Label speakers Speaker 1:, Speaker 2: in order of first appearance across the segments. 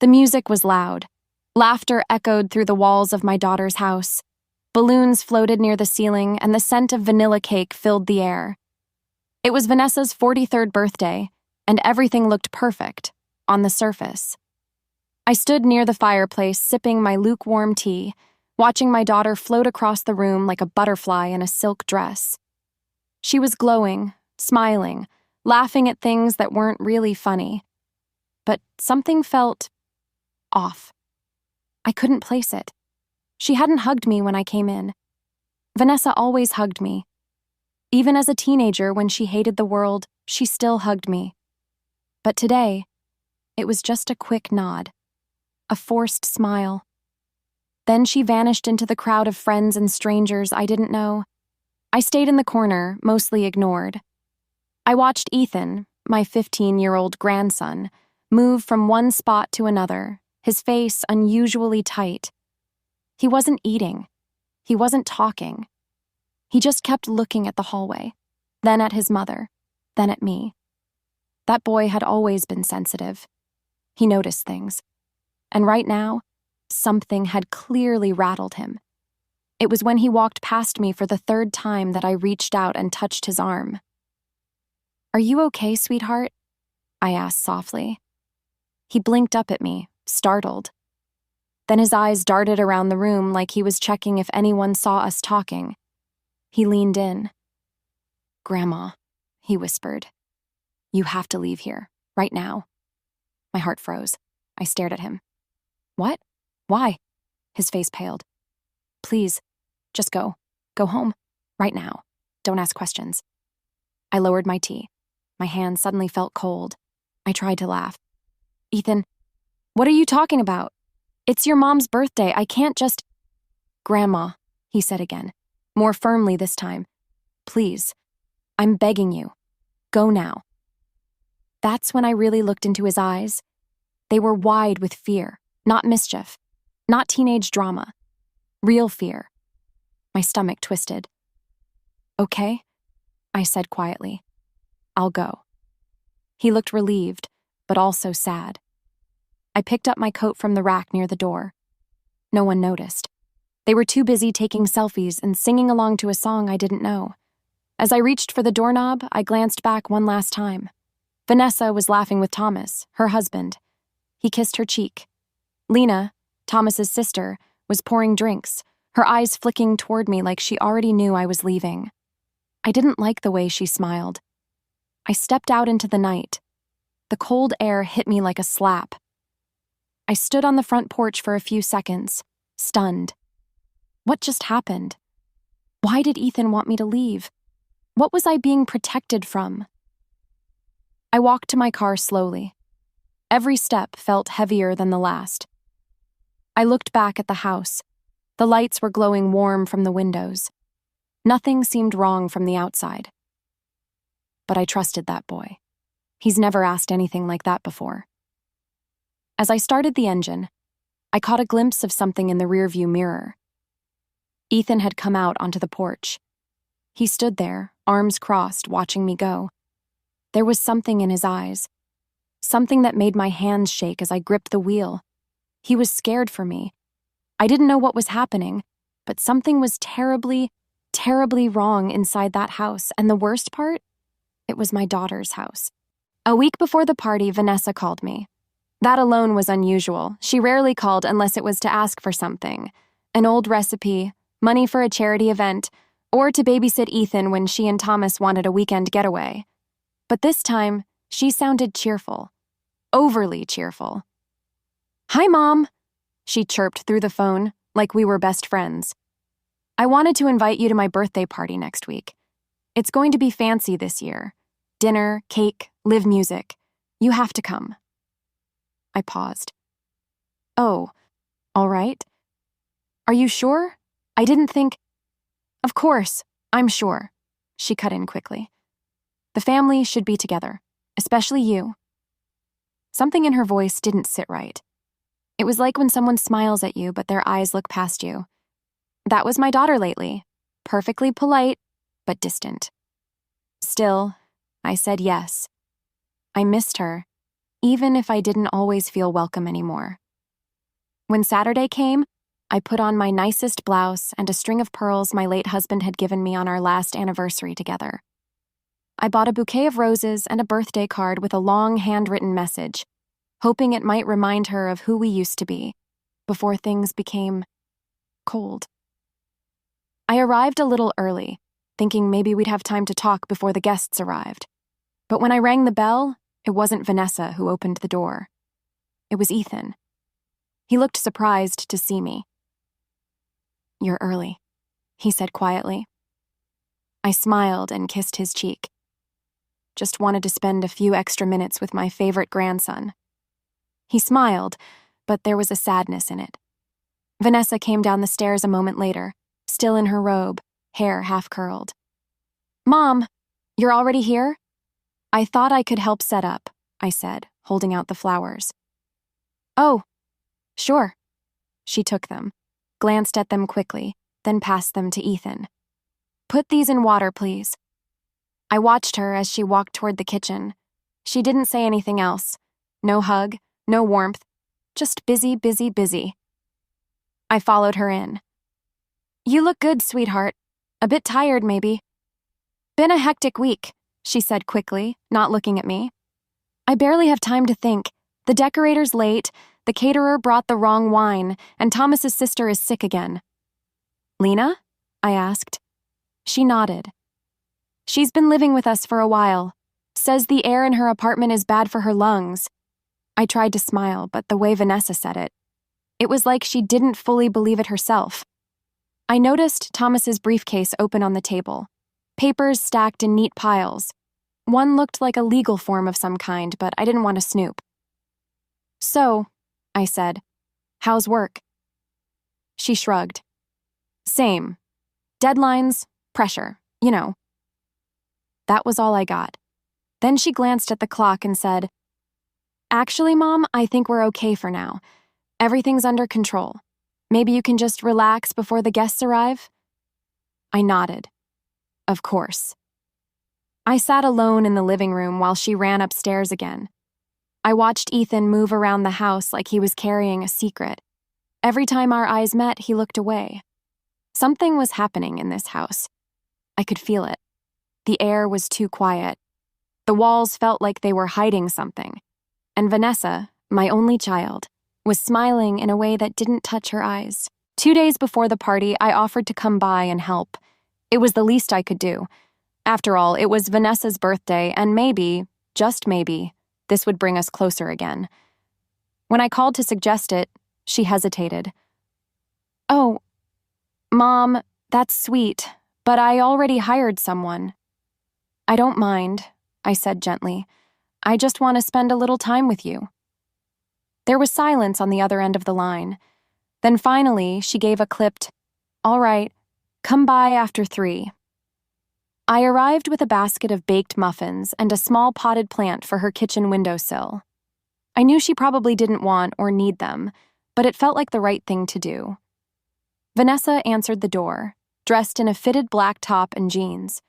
Speaker 1: The music was loud. Laughter echoed through the walls of my daughter's house. Balloons floated near the ceiling, and the scent of vanilla cake filled the air. It was Vanessa's 43rd birthday, and everything looked perfect, on the surface. I stood near the fireplace, sipping my lukewarm tea, watching my daughter float across the room like a butterfly in a silk dress. She was glowing, smiling, laughing at things that weren't really funny. But something felt off. I couldn't place it. She hadn't hugged me when I came in. Vanessa always hugged me. Even as a teenager, when she hated the world, she still hugged me. But today, it was just a quick nod, a forced smile. Then she vanished into the crowd of friends and strangers I didn't know. I stayed in the corner, mostly ignored. I watched Ethan, my 15-year-old grandson, move from one spot to another, his face unusually tight. He wasn't eating. He wasn't talking. He just kept looking at the hallway, then at his mother, then at me. That boy had always been sensitive. He noticed things. And right now, something had clearly rattled him. It was when he walked past me for the third time that I reached out and touched his arm. "Are you okay, sweetheart?" I asked softly. He blinked up at me, startled. Then his eyes darted around the room like he was checking if anyone saw us talking. He leaned in. "Grandma," he whispered. "You have to leave here, right now." My heart froze. I stared at him. "What? Why?" His face paled. "Please, just go. Go home. Right now. Don't ask questions." I lowered my tea. My hand suddenly felt cold. I tried to laugh. "Ethan, what are you talking about? It's your mom's birthday. I can't just—" "Grandma," he said again, more firmly this time. "Please, I'm begging you. Go now." That's when I really looked into his eyes. They were wide with fear, not mischief, not teenage drama. Real fear. My stomach twisted. "Okay," I said quietly. "I'll go." He looked relieved, but also sad. I picked up my coat from the rack near the door. No one noticed. They were too busy taking selfies and singing along to a song I didn't know. As I reached for the doorknob, I glanced back one last time. Vanessa was laughing with Thomas, her husband. He kissed her cheek. Lena, Thomas's sister, was pouring drinks, her eyes flicking toward me like she already knew I was leaving. I didn't like the way she smiled. I stepped out into the night. The cold air hit me like a slap. I stood on the front porch for a few seconds, stunned. What just happened? Why did Ethan want me to leave? What was I being protected from? I walked to my car slowly. Every step felt heavier than the last. I looked back at the house. The lights were glowing warm from the windows. Nothing seemed wrong from the outside. But I trusted that boy. He's never asked anything like that before. As I started the engine, I caught a glimpse of something in the rearview mirror. Ethan had come out onto the porch. He stood there, arms crossed, watching me go. There was something in his eyes, something that made my hands shake as I gripped the wheel. He was scared for me. I didn't know what was happening, but something was terribly, terribly wrong inside that house, and the worst part? It was my daughter's house. A week before the party, Vanessa called me. That alone was unusual. She rarely called unless it was to ask for something. An old recipe, money for a charity event, or to babysit Ethan when she and Thomas wanted a weekend getaway. But this time, she sounded cheerful. Overly cheerful. "Hi, Mom," she chirped through the phone, like we were best friends. "I wanted to invite you to my birthday party next week. It's going to be fancy this year. Dinner, cake, live music. You have to come." I paused. "Oh, all right. Are you sure? I didn't think—" "Of course, I'm sure," she cut in quickly. "The family should be together, especially you." Something in her voice didn't sit right. It was like when someone smiles at you but their eyes look past you. That was my daughter lately. Perfectly polite, but distant. Still, I said yes. I missed her. even if I didn't always feel welcome anymore. When Saturday came, I put on my nicest blouse and a string of pearls my late husband had given me on our last anniversary together. I bought a bouquet of roses and a birthday card with a long handwritten message, hoping it might remind her of who we used to be, before things became cold. I arrived a little early, thinking maybe we'd have time to talk before the guests arrived. But when I rang the bell, it wasn't Vanessa who opened the door. It was Ethan. He looked surprised to see me. "You're early," he said quietly. I smiled and kissed his cheek. Just wanted to spend a few extra minutes with my favorite grandson. He smiled, but there was a sadness in it. Vanessa came down the stairs a moment later, still in her robe, hair half curled. "Mom, you're already here?" "I thought I could help set up," I said, holding out the flowers. "Oh, sure." She took them, glanced at them quickly, then passed them to Ethan. "Put these in water, please." I watched her as she walked toward the kitchen. She didn't say anything else. No hug, no warmth, just busy, busy, busy. I followed her in. "You look good, sweetheart. A bit tired, maybe." "Been a hectic week," she said quickly, not looking at me. "I barely have time to think. The decorator's late, the caterer brought the wrong wine, and Thomas's sister is sick again." "Lena?" I asked. She nodded. "She's been living with us for a while. Says the air in her apartment is bad for her lungs." I tried to smile, but the way Vanessa said it was like she didn't fully believe it herself. I noticed Thomas's briefcase open on the table, papers stacked in neat piles. One looked like a legal form of some kind, but I didn't want to snoop. "So," I said, "how's work?" She shrugged. "Same. Deadlines, pressure, you know." That was all I got. Then she glanced at the clock and said, "Actually, Mom, I think we're okay for now. Everything's under control. Maybe you can just relax before the guests arrive?" I nodded. Of course. I sat alone in the living room while she ran upstairs again. I watched Ethan move around the house like he was carrying a secret. Every time our eyes met, he looked away. Something was happening in this house. I could feel it. The air was too quiet. The walls felt like they were hiding something. And Vanessa, my only child, was smiling in a way that didn't touch her eyes. 2 days before the party, I offered to come by and help. It was the least I could do. After all, it was Vanessa's birthday, and maybe, just maybe, this would bring us closer again. When I called to suggest it, she hesitated. "Oh, Mom, that's sweet, but I already hired someone." "I don't mind," I said gently. "I just want to spend a little time with you." There was silence on the other end of the line. Then finally, she gave a clipped, "All right, come by after 3. I arrived with a basket of baked muffins and a small potted plant for her kitchen windowsill. I knew she probably didn't want or need them, but it felt like the right thing to do. Vanessa answered the door, dressed in a fitted black top and jeans.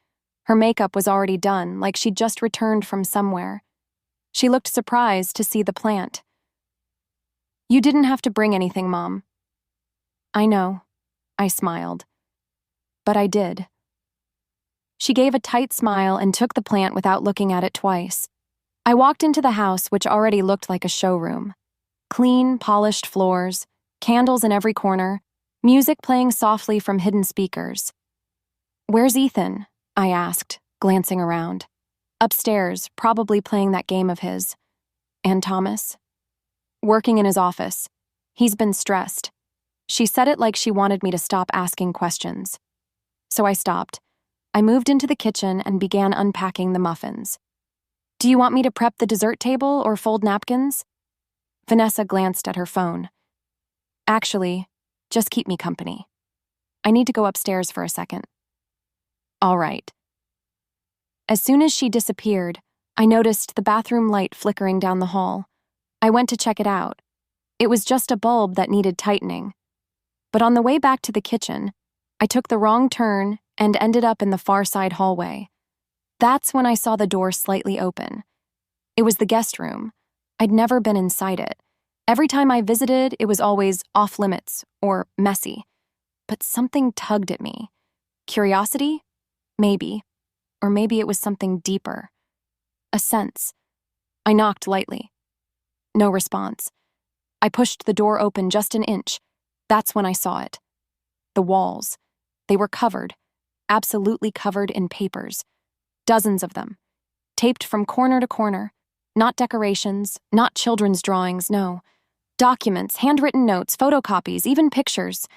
Speaker 1: Her makeup was already done, like she'd just returned from somewhere. She looked surprised to see the plant. "You didn't have to bring anything, Mom." "I know," I smiled. "But I did." She gave a tight smile and took the plant without looking at it twice. I walked into the house, which already looked like a showroom. Clean, polished floors, candles in every corner, music playing softly from hidden speakers. "Where's Ethan?" I asked, glancing around. "Upstairs, probably playing that game of his." "And Thomas?" "Working in his office. He's been stressed." She said it like she wanted me to stop asking questions. So I stopped. I moved into the kitchen and began unpacking the muffins. "Do you want me to prep the dessert table or fold napkins?" Vanessa glanced at her phone. "Actually, just keep me company. I need to go upstairs for a second." "All right." As soon as she disappeared, I noticed the bathroom light flickering down the hall. I went to check it out. It was just a bulb that needed tightening. But on the way back to the kitchen, I took the wrong turn and ended up in the far side hallway. That's when I saw the door slightly open. It was the guest room. I'd never been inside it. Every time I visited, it was always off limits or messy. But something tugged at me. Curiosity? Maybe. Or maybe it was something deeper. A sense. I knocked lightly. No response. I pushed the door open just an inch. That's when I saw it. The walls. They were covered, absolutely covered in papers. Dozens of them. Taped from corner to corner. Not decorations, not children's drawings, no. Documents, handwritten notes, photocopies, even pictures.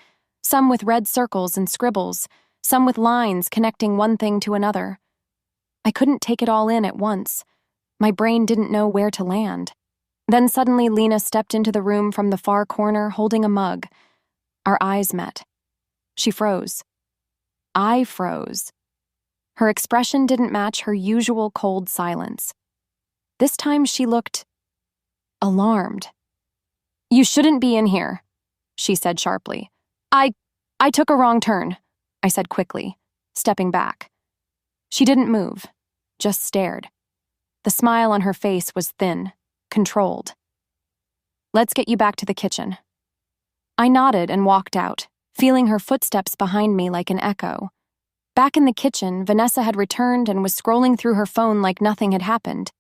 Speaker 1: Some with red circles and scribbles, some with lines connecting one thing to another. I couldn't take it all in at once. My brain didn't know where to land. Then suddenly Lena stepped into the room from the far corner holding a mug. Our eyes met. She froze. I froze. Her expression didn't match her usual cold silence. This time she looked alarmed. "You shouldn't be in here," she said sharply. I took a wrong turn," I said quickly, stepping back. She didn't move, just stared. The smile on her face was thin, controlled. "Let's get you back to the kitchen." I nodded and walked out, feeling her footsteps behind me like an echo. Back in the kitchen, Vanessa had returned and was scrolling through her phone like nothing had happened.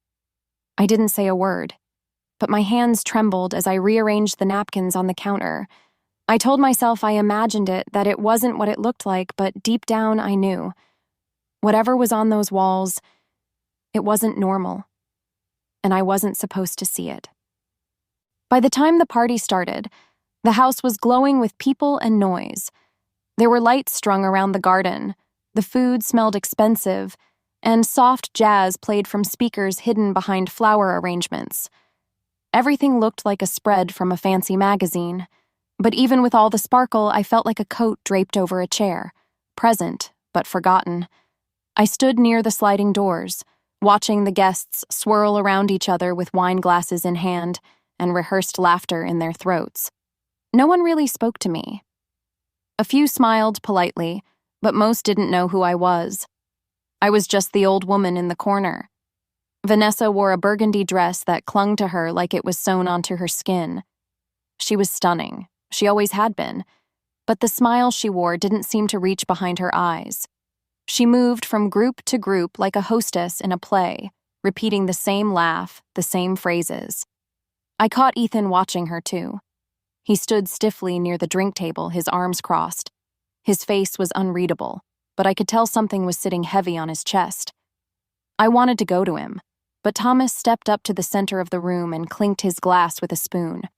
Speaker 1: I didn't say a word, but my hands trembled as I rearranged the napkins on the counter. I told myself I imagined it, that it wasn't what it looked like, but deep down I knew. Whatever was on those walls, it wasn't normal, and I wasn't supposed to see it. By the time the party started, the house was glowing with people and noise. There were lights strung around the garden, the food smelled expensive, and soft jazz played from speakers hidden behind flower arrangements. Everything looked like a spread from a fancy magazine, but even with all the sparkle, I felt like a coat draped over a chair, present but forgotten. I stood near the sliding doors, watching the guests swirl around each other with wine glasses in hand and rehearsed laughter in their throats. No one really spoke to me. A few smiled politely, but most didn't know who I was. I was just the old woman in the corner. Vanessa wore a burgundy dress that clung to her like it was sewn onto her skin. She was stunning. She always had been. But the smile she wore didn't seem to reach behind her eyes. She moved from group to group like a hostess in a play, repeating the same laugh, the same phrases. I caught Ethan watching her too. He stood stiffly near the drink table, his arms crossed. His face was unreadable, but I could tell something was sitting heavy on his chest. I wanted to go to him, but Thomas stepped up to the center of the room and clinked his glass with a spoon.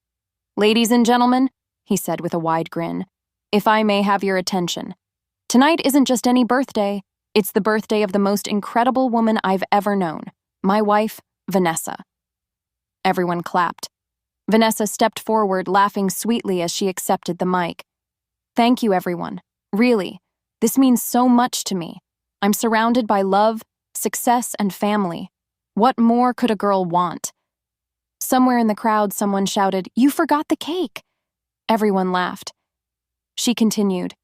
Speaker 1: "Ladies and gentlemen," he said with a wide grin, "if I may have your attention. Tonight isn't just any birthday, it's the birthday of the most incredible woman I've ever known, my wife, Vanessa." Everyone clapped. Vanessa stepped forward, laughing sweetly as she accepted the mic. "Thank you, everyone. Really, this means so much to me. I'm surrounded by love, success, and family. What more could a girl want?" Somewhere in the crowd, someone shouted, "You forgot the cake!" Everyone laughed. She continued,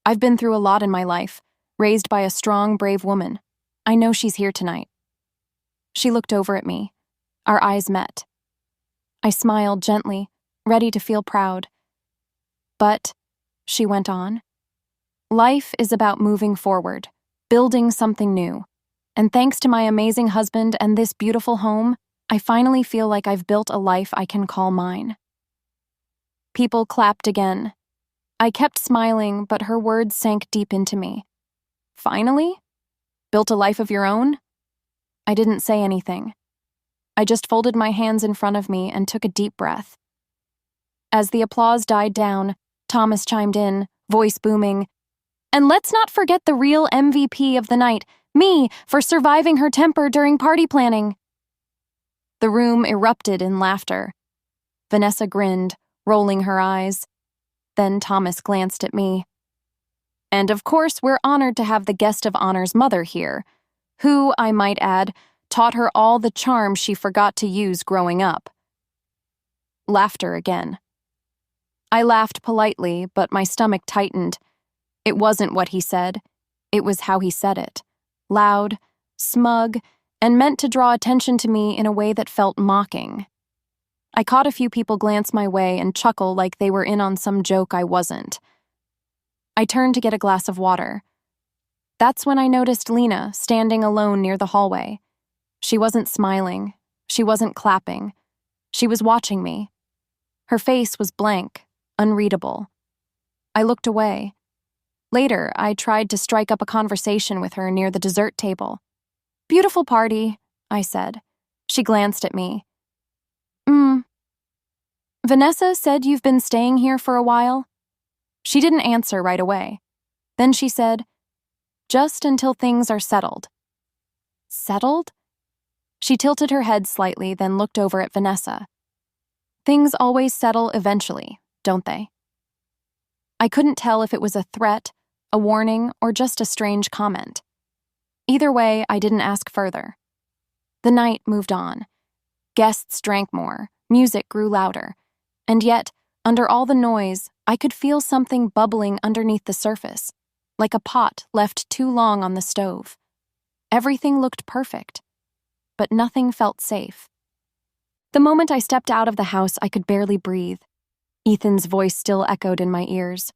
Speaker 1: "I've been through a lot in my life, raised by a strong, brave woman. I know she's here tonight." She looked over at me. Our eyes met. I smiled gently, ready to feel proud. "But," she went on, "life is about moving forward, building something new. And thanks to my amazing husband and this beautiful home, I finally feel like I've built a life I can call mine." People clapped again. I kept smiling, but her words sank deep into me. "Finally? Built a life of your own?" I didn't say anything. I just folded my hands in front of me and took a deep breath. As the applause died down, Thomas chimed in, voice booming, "And let's not forget the real MVP of the night, me, for surviving her temper during party planning." The room erupted in laughter. Vanessa grinned, rolling her eyes. Then Thomas glanced at me. "And of course, we're honored to have the guest of honor's mother here, who, I might add, taught her all the charm she forgot to use growing up." Laughter again. I laughed politely, but my stomach tightened. It wasn't what he said. It was how he said it. Loud, smug, and meant to draw attention to me in a way that felt mocking. I caught a few people glance my way and chuckle like they were in on some joke I wasn't. I turned to get a glass of water. That's when I noticed Lena standing alone near the hallway. She wasn't smiling. She wasn't clapping. She was watching me. Her face was blank, unreadable. I looked away. Later, I tried to strike up a conversation with her near the dessert table. "Beautiful party," I said. She glanced at me. Vanessa said you've been staying here for a while?" She didn't answer right away. Then she said, "Just until things are settled." "Settled?" She tilted her head slightly, then looked over at Vanessa. "Things always settle eventually, don't they?" I couldn't tell if it was a threat, a warning, or just a strange comment. Either way, I didn't ask further. The night moved on. Guests drank more, music grew louder, and yet, under all the noise, I could feel something bubbling underneath the surface, like a pot left too long on the stove. Everything looked perfect, but nothing felt safe. The moment I stepped out of the house, I could barely breathe. Ethan's voice still echoed in my ears.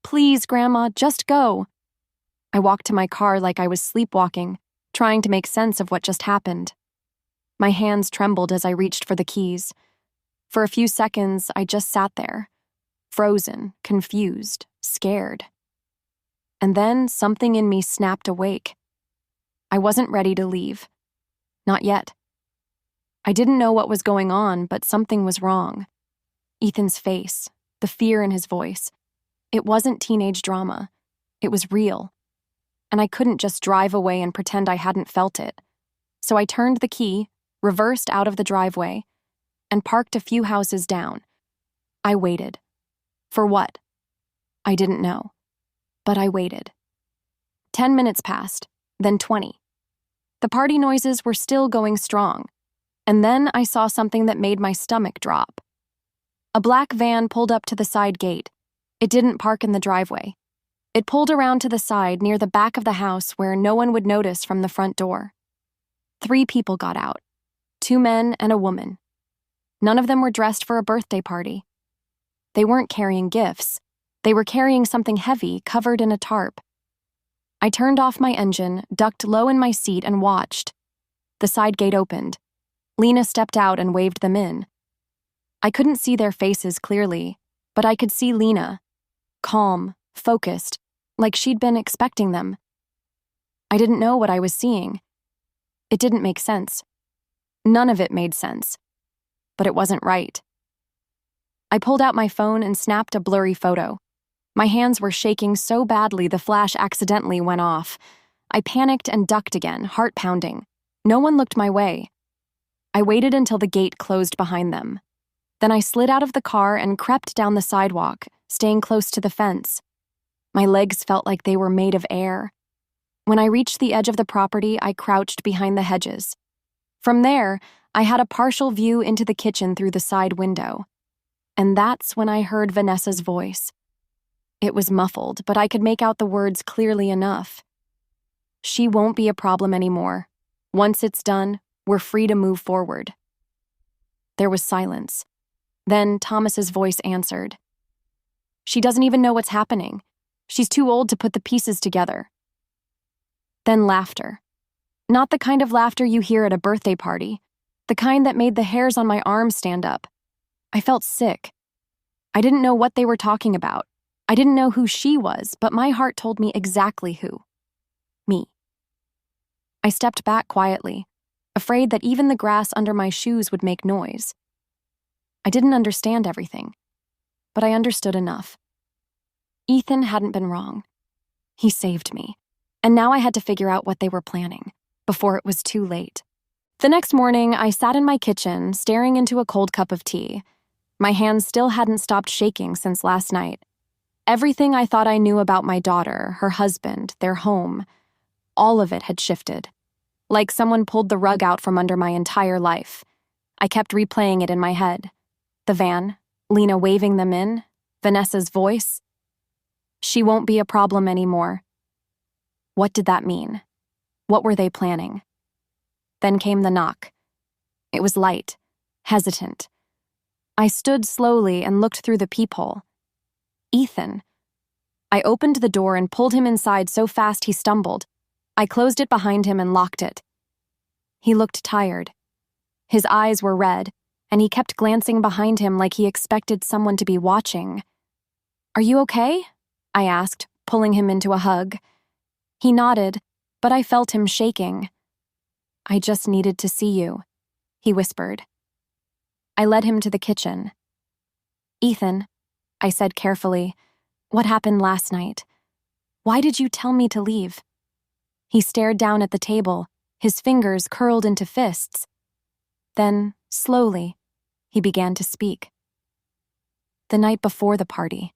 Speaker 1: "Please, Grandma, just go." I walked to my car like I was sleepwalking, trying to make sense of what just happened. My hands trembled as I reached for the keys. For a few seconds, I just sat there, frozen, confused, scared. And then something in me snapped awake. I wasn't ready to leave. Not yet. I didn't know what was going on, but something was wrong. Ethan's face, the fear in his voice. It wasn't teenage drama. It was real. And I couldn't just drive away and pretend I hadn't felt it. So I turned the key, reversed out of the driveway, and parked a few houses down. I waited. For what? I didn't know. But I waited. 10 minutes passed, then 20. The party noises were still going strong. And then I saw something that made my stomach drop. A black van pulled up to the side gate. It didn't park in the driveway. It pulled around to the side near the back of the house where no one would notice from the front door. 3 people got out. 2 men and a woman. None of them were dressed for a birthday party. They weren't carrying gifts. They were carrying something heavy covered in a tarp. I turned off my engine, ducked low in my seat, and watched. The side gate opened. Lena stepped out and waved them in. I couldn't see their faces clearly, but I could see Lena, calm, focused, like she'd been expecting them. I didn't know what I was seeing. It didn't make sense. None of it made sense. But it wasn't right. I pulled out my phone and snapped a blurry photo. My hands were shaking so badly the flash accidentally went off. I panicked and ducked again, heart pounding. No one looked my way. I waited until the gate closed behind them. Then I slid out of the car and crept down the sidewalk, staying close to the fence. My legs felt like they were made of air. When I reached the edge of the property, I crouched behind the hedges. From there, I had a partial view into the kitchen through the side window. And that's when I heard Vanessa's voice. It was muffled, but I could make out the words clearly enough. "She won't be a problem anymore. Once it's done, we're free to move forward." There was silence. Then Thomas's voice answered. "She doesn't even know what's happening. She's too old to put the pieces together." Then laughter. Not the kind of laughter you hear at a birthday party. The kind that made the hairs on my arms stand up. I felt sick. I didn't know what they were talking about. I didn't know who she was, but my heart told me exactly who. Me. I stepped back quietly, afraid that even the grass under my shoes would make noise. I didn't understand everything, but I understood enough. Ethan hadn't been wrong. He saved me, and now I had to figure out what they were planning, before it was too late. The next morning, I sat in my kitchen, staring into a cold cup of tea. My hands still hadn't stopped shaking since last night. Everything I thought I knew about my daughter, her husband, their home, all of it had shifted. Like someone pulled the rug out from under my entire life. I kept replaying it in my head. The van, Lena waving them in, Vanessa's voice. She won't be a problem anymore. What did that mean? What were they planning? Then came the knock. It was light, hesitant, I stood slowly and looked through the peephole. Ethan. I opened the door and pulled him inside so fast he stumbled. I closed it behind him and locked it. He looked tired. His eyes were red, and he kept glancing behind him like he expected someone to be watching. "Are you okay?" I asked, pulling him into a hug. He nodded, but I felt him shaking. "I just needed to see you," he whispered. I led him to the kitchen. "Ethan," I said carefully, "what happened last night? Why did you tell me to leave?" He stared down at the table, his fingers curled into fists. Then, slowly, he began to speak. "The night before the party.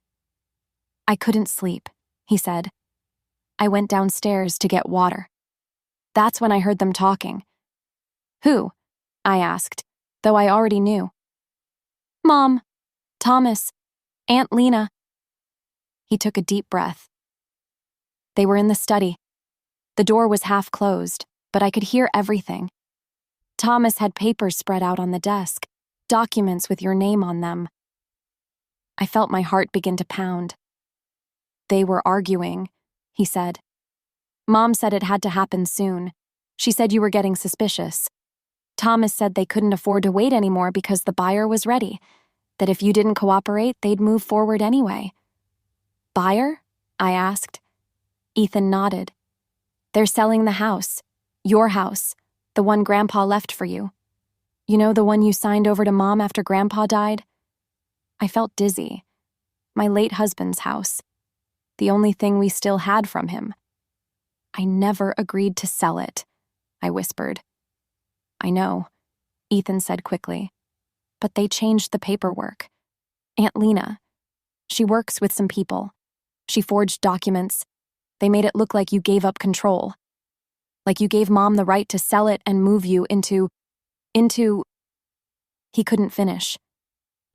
Speaker 1: I couldn't sleep," he said. "I went downstairs to get water. That's when I heard them talking." "Who?" I asked, though I already knew. "Mom, Thomas, Aunt Lena." He took a deep breath. They were in the study. The door was half closed, but I could hear everything. Thomas had papers spread out on the desk, documents with your name on them. I felt my heart begin to pound. "They were arguing," he said. "Mom said it had to happen soon. She said you were getting suspicious. Thomas said they couldn't afford to wait anymore because the buyer was ready, that if you didn't cooperate, they'd move forward anyway." "Buyer?" I asked. Ethan nodded. "They're selling the house. Your house, the one Grandpa left for you. You know, the one you signed over to Mom after Grandpa died?" I felt dizzy. My late husband's house. The only thing we still had from him. "I never agreed to sell it," I whispered. "I know," Ethan said quickly. "But they changed the paperwork. Aunt Lena, she works with some people. She forged documents. They made it look like you gave up control. Like you gave Mom the right to sell it and move you into... He couldn't finish.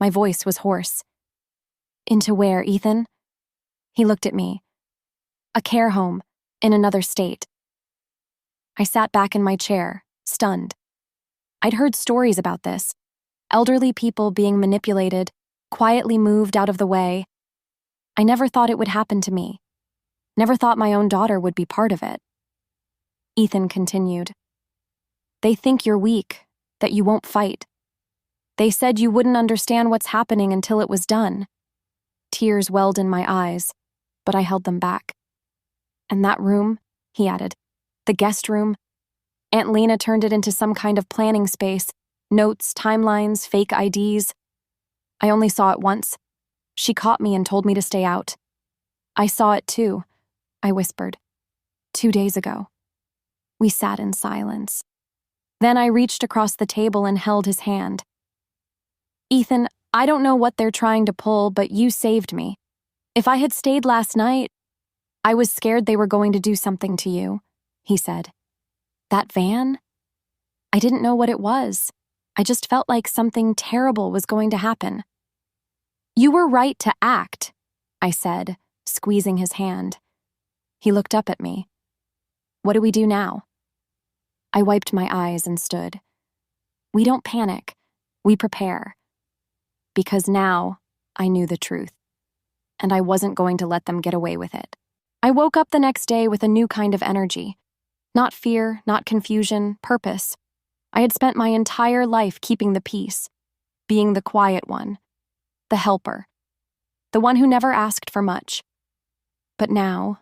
Speaker 1: My voice was hoarse. "Into where, Ethan?" He looked at me. "A care home, in another state." I sat back in my chair, stunned. I'd heard stories about this. Elderly people being manipulated, quietly moved out of the way. I never thought it would happen to me. Never thought my own daughter would be part of it. Ethan continued. "They think you're weak, that you won't fight. They said you wouldn't understand what's happening until it was done." Tears welled in my eyes, but I held them back. "And that room," he added, "the guest room, Aunt Lena turned it into some kind of planning space, notes, timelines, fake IDs. I only saw it once. She caught me and told me to stay out. I saw it too," I whispered. "2 days ago." We sat in silence. Then I reached across the table and held his hand. "Ethan, I don't know what they're trying to pull, but you saved me. If I had stayed last night, I was scared they were going to do something to you," he said. "That van? I didn't know what it was. I just felt like something terrible was going to happen." "You were right to act," I said, squeezing his hand. He looked up at me. "What do we do now?" I wiped my eyes and stood. "We don't panic. We prepare." Because now I knew the truth, and I wasn't going to let them get away with it. I woke up the next day with a new kind of energy. Not fear, not confusion, purpose. I had spent my entire life keeping the peace, being the quiet one, the helper, the one who never asked for much. But now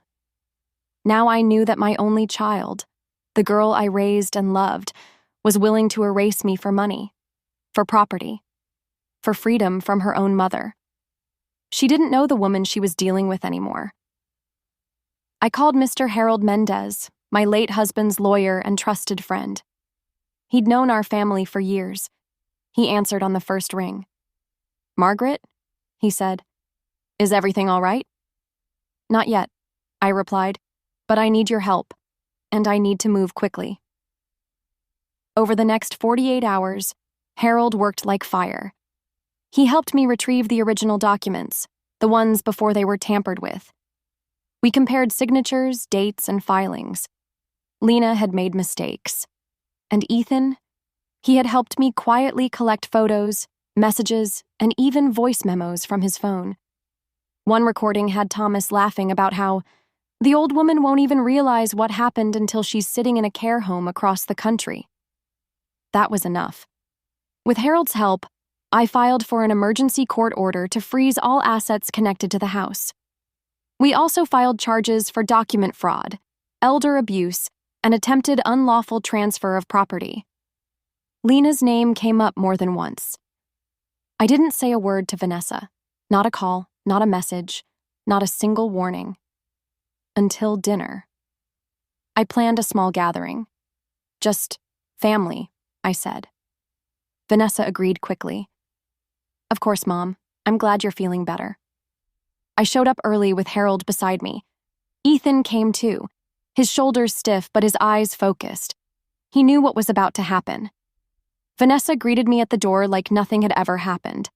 Speaker 1: I knew that my only child, the girl I raised and loved, was willing to erase me for money, for property, for freedom from her own mother. She didn't know the woman she was dealing with anymore. I called Mr. Harold Mendez, my late husband's lawyer and trusted friend. He'd known our family for years. He answered on the first ring. "Margaret?" he said. "Is everything all right?" "Not yet," I replied, "but I need your help, and I need to move quickly." Over the next 48 hours, Harold worked like fire. He helped me retrieve the original documents, the ones before they were tampered with. We compared signatures, dates, and filings. Lena had made mistakes. And Ethan? He had helped me quietly collect photos, messages, and even voice memos from his phone. One recording had Thomas laughing about how the old woman won't even realize what happened until she's sitting in a care home across the country. That was enough. With Harold's help, I filed for an emergency court order to freeze all assets connected to the house. We also filed charges for document fraud, elder abuse, and attempted unlawful transfer of property. Lena's name came up more than once. I didn't say a word to Vanessa, not a call, not a message, not a single warning. Until dinner. I planned a small gathering. Just family, I said. Vanessa agreed quickly. Of course, Mom. I'm glad you're feeling better. I showed up early with Harold beside me. Ethan came too, his shoulders stiff but his eyes focused. He knew what was about to happen. Vanessa greeted me at the door like nothing had ever happened.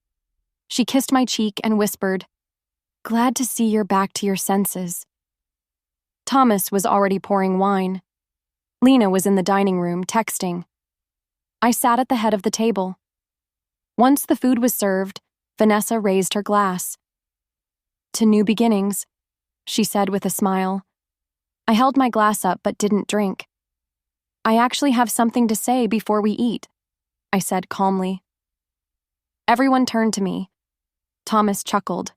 Speaker 1: She kissed my cheek and whispered, "Glad to see you're back to your senses." Thomas was already pouring wine. Lena was in the dining room, texting. I sat at the head of the table. Once the food was served, Vanessa raised her glass. "To new beginnings," she said with a smile. I held my glass up but didn't drink. "I actually have something to say before we eat," I said calmly. Everyone turned to me. Thomas chuckled.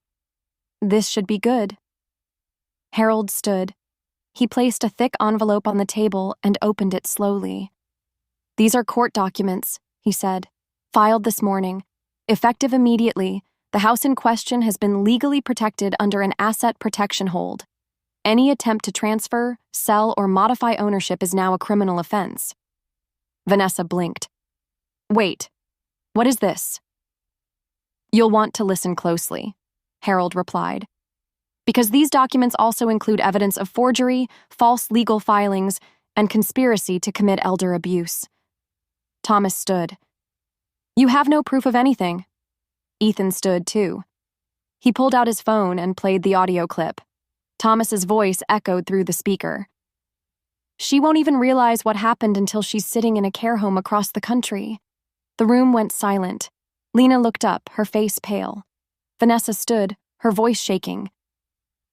Speaker 1: "This should be good." Harold stood. He placed a thick envelope on the table and opened it slowly. "These are court documents," he said, "filed this morning. Effective immediately, the house in question has been legally protected under an asset protection hold. Any attempt to transfer, sell, or modify ownership is now a criminal offense." Vanessa blinked. "Wait, what is this?" "You'll want to listen closely," Harold replied. "Because these documents also include evidence of forgery, false legal filings, and conspiracy to commit elder abuse." Thomas stood. "You have no proof of anything." Ethan stood too. He pulled out his phone and played the audio clip. Thomas's voice echoed through the speaker. "She won't even realize what happened until she's sitting in a care home across the country." The room went silent. Lena looked up, her face pale. Vanessa stood, her voice shaking.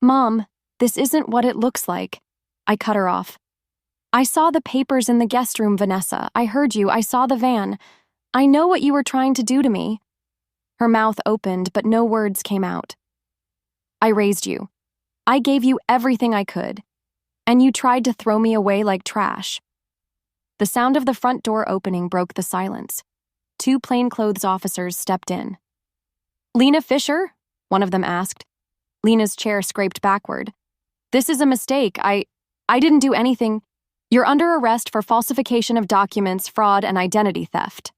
Speaker 1: "Mom, this isn't what it looks like." I cut her off. "I saw the papers in the guest room, Vanessa. I heard you. I saw the van. I know what you were trying to do to me." Her mouth opened, but no words came out. "I raised you. I gave you everything I could. And you tried to throw me away like trash." The sound of the front door opening broke the silence. 2 plainclothes officers stepped in. "Lena Fisher?" one of them asked. Lena's chair scraped backward. "This is a mistake. I didn't do anything. You're under arrest for falsification of documents, fraud, and identity theft."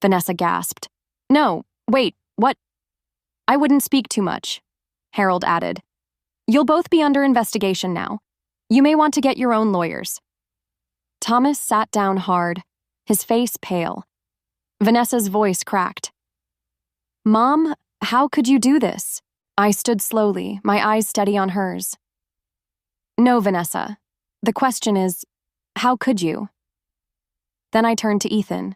Speaker 1: Vanessa gasped. "No, wait, what?" "I wouldn't speak too much," Harold added. "You'll both be under investigation now. You may want to get your own lawyers." Thomas sat down hard, his face pale. Vanessa's voice cracked. "Mom, how could you do this?" I stood slowly, my eyes steady on hers. "No, Vanessa. The question is, how could you?" Then I turned to Ethan.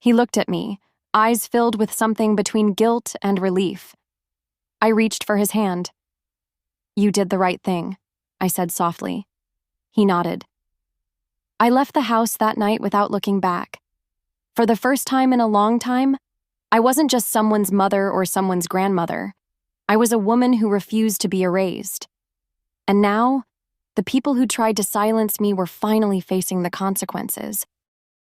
Speaker 1: He looked at me, eyes filled with something between guilt and relief. I reached for his hand. "You did the right thing," I said softly. He nodded. I left the house that night without looking back. For the first time in a long time, I wasn't just someone's mother or someone's grandmother. I was a woman who refused to be erased. And now, the people who tried to silence me were finally facing the consequences.